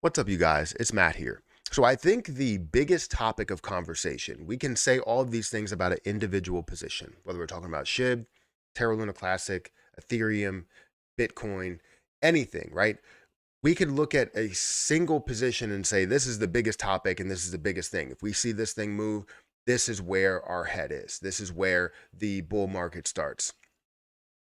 What's up, you guys? It's Matt here. So, I think the biggest topic of conversation, we can say all of these things about an individual position, whether we're talking about SHIB, Terra Luna Classic, Ethereum, Bitcoin, anything, right? We could look at a single position and say, this is the biggest topic and this is the biggest thing. If we see this thing move, this is where our head is. This is where the bull market starts.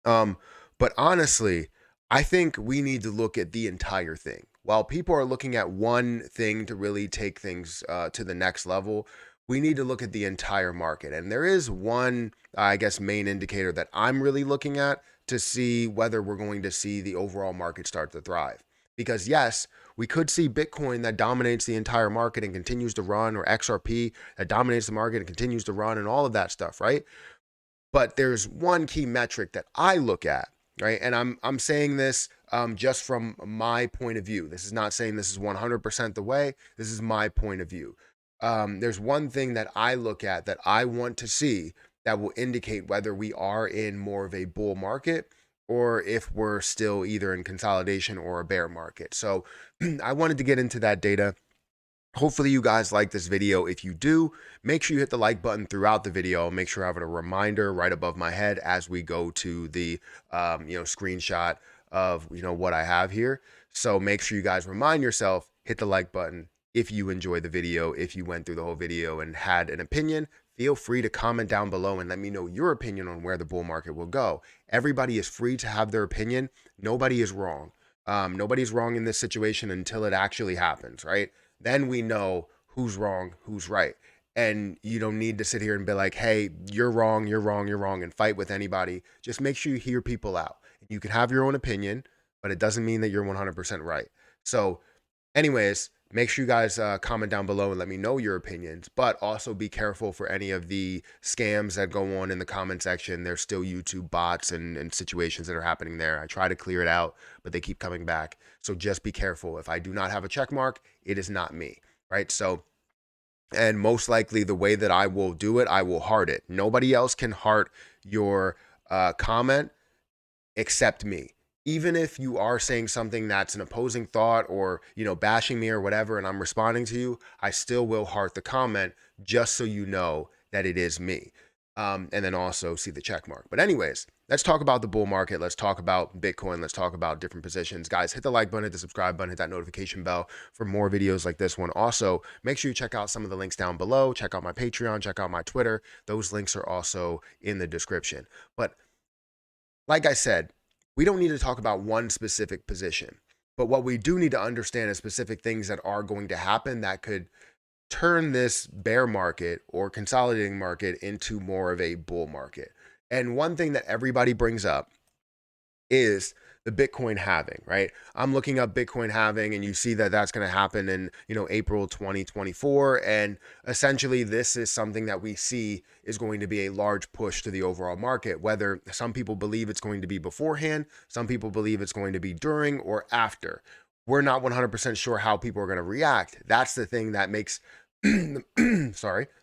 Um, but honestly, I think we need to look at the entire thing. While people are looking at one thing to really take things to the next level, we need to look at the entire market. And there is one, I guess, main indicator that I'm really looking at to see whether we're going to see the overall market start to thrive. Because yes, we could see Bitcoin that dominates the entire market and continues to run, or XRP that dominates the market and continues to run, and all of that stuff, right? But there's one key metric that I look at, right? And I'm saying this just from my point of view. This is not saying this is 100% the way. This is my point of view. There's one thing that I look at that I want to see that will indicate whether we are in more of a bull market or if we're still either in consolidation or a bear market. So I wanted to get into that data. Hopefully you guys like this video. If you do, make sure you hit the like button throughout the video. Make sure I have a reminder right above my head as we go to the screenshot of what I have here. So make sure you guys remind yourself, hit the like button. If you enjoyed the video, if you went through the whole video and had an opinion, feel free to comment down below and let me know your opinion on where the bull market will go. Everybody is free to have their opinion. Nobody is wrong. Nobody's wrong in this situation until it actually happens, right? Then we know who's wrong, who's right. And you don't need to sit here and be like, hey, you're wrong, you're wrong, you're wrong, and fight with anybody. Just make sure you hear people out. You can have your own opinion, but it doesn't mean that you're 100% right. So, anyways, make sure you guys comment down below and let me know your opinions, but also be careful for any of the scams that go on in the comment section. There's still YouTube bots and situations that are happening there. I try to clear it out, but they keep coming back. So just be careful. If I do not have a check mark, it is not me, right? So, and most likely the way that I will do it, I will heart it. Nobody else can heart your comment except me. Even if you are saying something that's an opposing thought or, bashing me or whatever, and I'm responding to you, I still will heart the comment just so you know that it is me. And then also see the check mark. But anyways, let's talk about the bull market. Let's talk about Bitcoin. Let's talk about different positions. Guys, hit the like button, hit the subscribe button, hit that notification bell for more videos like this one. Also, make sure you check out some of the links down below. Check out my Patreon, check out my Twitter. Those links are also in the description. But like I said, we don't need to talk about one specific position, but what we do need to understand is specific things that are going to happen that could turn this bear market or consolidating market into more of a bull market. And one thing that everybody brings up is the Bitcoin halving, right? I'm looking up Bitcoin halving and you see that that's going to happen in, April 2024. And essentially this is something that we see is going to be a large push to the overall market, whether some people believe it's going to be beforehand, some people believe it's going to be during or after. We're not 100% sure how people are going to react. That's the thing that makes the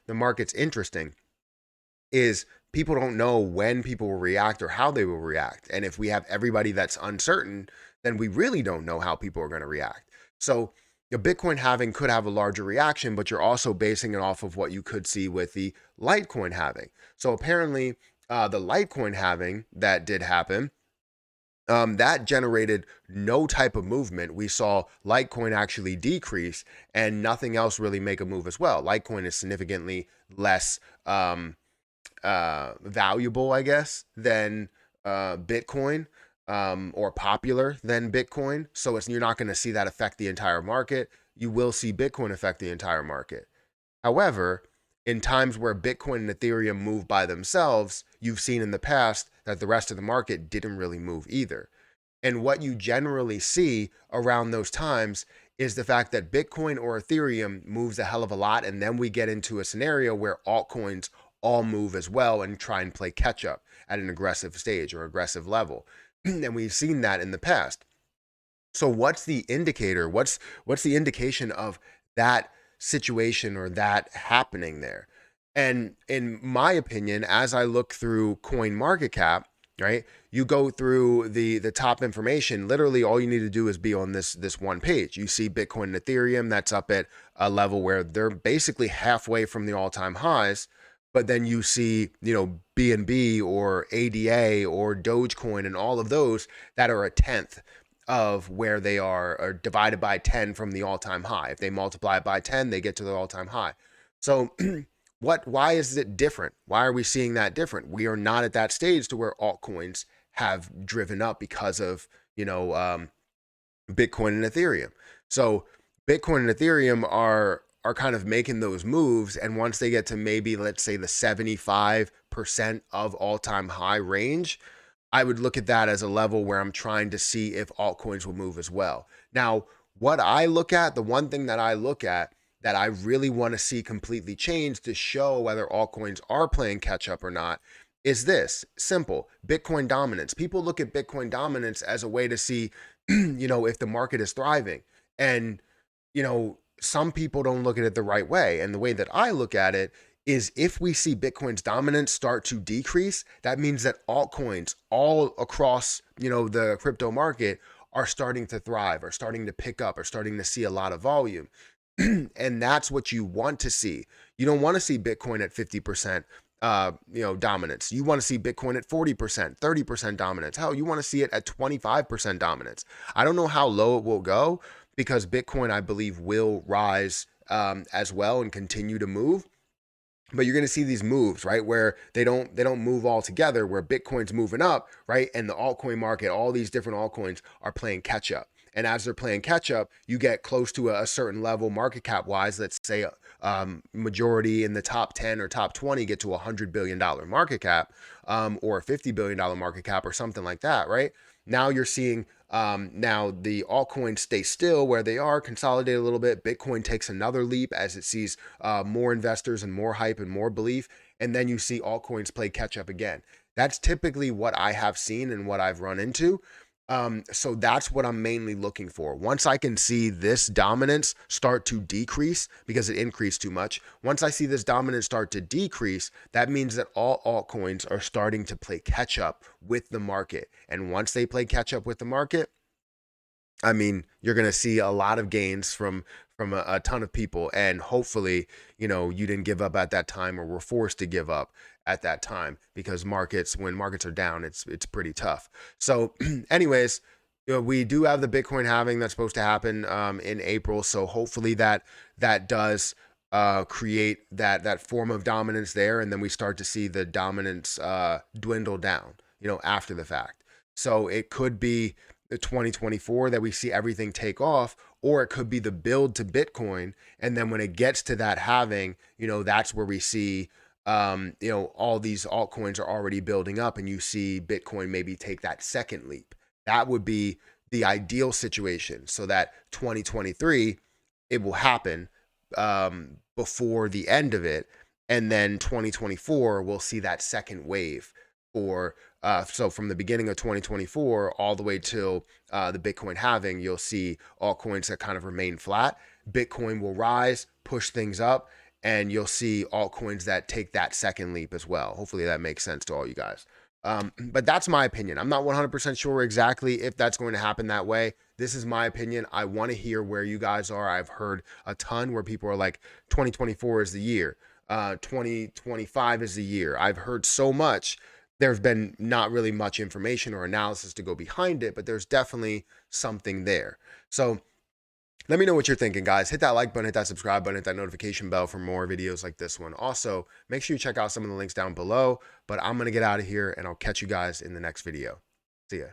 markets interesting is people don't know when people will react or how they will react. And if we have everybody that's uncertain, then we really don't know how people are going to react. So Bitcoin halving could have a larger reaction, but you're also basing it off of what you could see with the Litecoin halving. So apparently, the Litecoin halving that did happen, that generated no type of movement. We saw Litecoin actually decrease and nothing else really make a move as well. Litecoin is significantly less valuable, I guess, than Bitcoin, or popular than Bitcoin. So you're not going to see that affect the entire market. You will see Bitcoin affect the entire market. However, in times where Bitcoin and Ethereum move by themselves, you've seen in the past that the rest of the market didn't really move either. And what you generally see around those times is the fact that Bitcoin or Ethereum moves a hell of a lot. And then we get into a scenario where altcoins all move as well and try and play catch up at an aggressive stage or aggressive level. And we've seen that in the past. So what's the indicator? What's the indication of that situation or that happening there? And in my opinion, as I look through Coin Market Cap, right? You go through the top information. Literally, all you need to do is be on this one page. You see Bitcoin and Ethereum that's up at a level where they're basically halfway from the all-time highs. But then you see, BNB or ADA or Dogecoin and all of those that are a tenth of where they are, or divided by 10 from the all-time high. If they multiply it by 10, they get to the all-time high. So why is it different? Why are we seeing that different? We are not at that stage to where altcoins have driven up because of, Bitcoin and Ethereum. So Bitcoin and Ethereum are kind of making those moves, and once they get to maybe, let's say, the 75% of all-time high range, I would look at that as a level where I'm trying to see if altcoins will move as well. Now, what I look at, the one thing that I look at that I really want to see completely change to show whether altcoins are playing catch up or not is this simple: Bitcoin dominance. People look at Bitcoin dominance as a way to see, if the market is thriving. And, some people don't look at it the right way. And the way that I look at it is, if we see Bitcoin's dominance start to decrease, that means that altcoins all across, the crypto market are starting to thrive, are starting to pick up, are starting to see a lot of volume. And that's what you want to see. You don't want to see Bitcoin at 50% dominance. You want to see Bitcoin at 40%, 30% dominance. Hell, you want to see it at 25% dominance. I don't know how low it will go, because Bitcoin, I believe, will rise as well and continue to move. But you're going to see these moves, right, where they don't move all together, where Bitcoin's moving up, right, and the altcoin market, all these different altcoins are playing catch up. And as they're playing catch up, you get close to a certain level market cap wise. Let's say majority in the top 10 or top 20 get to $100 billion market cap, or $50 billion market cap, or something like that, right? Now you're seeing, now the altcoins stay still where they are, consolidate a little bit. Bitcoin takes another leap as it sees more investors and more hype and more belief. And then you see altcoins play catch up again. That's typically what I have seen and what I've run into. So that's what I'm mainly looking for. Once I can see this dominance start to decrease because it increased too much, once I see this dominance start to decrease, that means that all altcoins are starting to play catch up with the market. And once they play catch up with the market, I mean, you're going to see a lot of gains from a ton of people, and hopefully, you didn't give up at that time or were forced to give up at that time, because when markets are down, it's pretty tough. So, anyways, we do have the Bitcoin halving that's supposed to happen in April. So hopefully that does create that form of dominance there, and then we start to see the dominance dwindle down, after the fact. So it could be the 2024 that we see everything take off, or it could be the build to Bitcoin. And then when it gets to that halving, that's where we see, all these altcoins are already building up, and you see Bitcoin maybe take that second leap. That would be the ideal situation, so that 2023, it will happen before the end of it. And then 2024, we'll see that second wave for so from the beginning of 2024 all the way till the Bitcoin halving, you'll see altcoins that kind of remain flat. Bitcoin will rise, push things up, and you'll see altcoins that take that second leap as well. Hopefully that makes sense to all you guys. But that's my opinion. I'm not 100% sure exactly if that's going to happen that way. This is my opinion. I want to hear where you guys are. I've heard a ton where people are like, 2024 is the year. 2025 is the year. I've heard so much. There's been not really much information or analysis to go behind it, but there's definitely something there. So let me know what you're thinking, guys. Hit that like button, hit that subscribe button, hit that notification bell for more videos like this one. Also, make sure you check out some of the links down below, but I'm going to get out of here, and I'll catch you guys in the next video. See ya.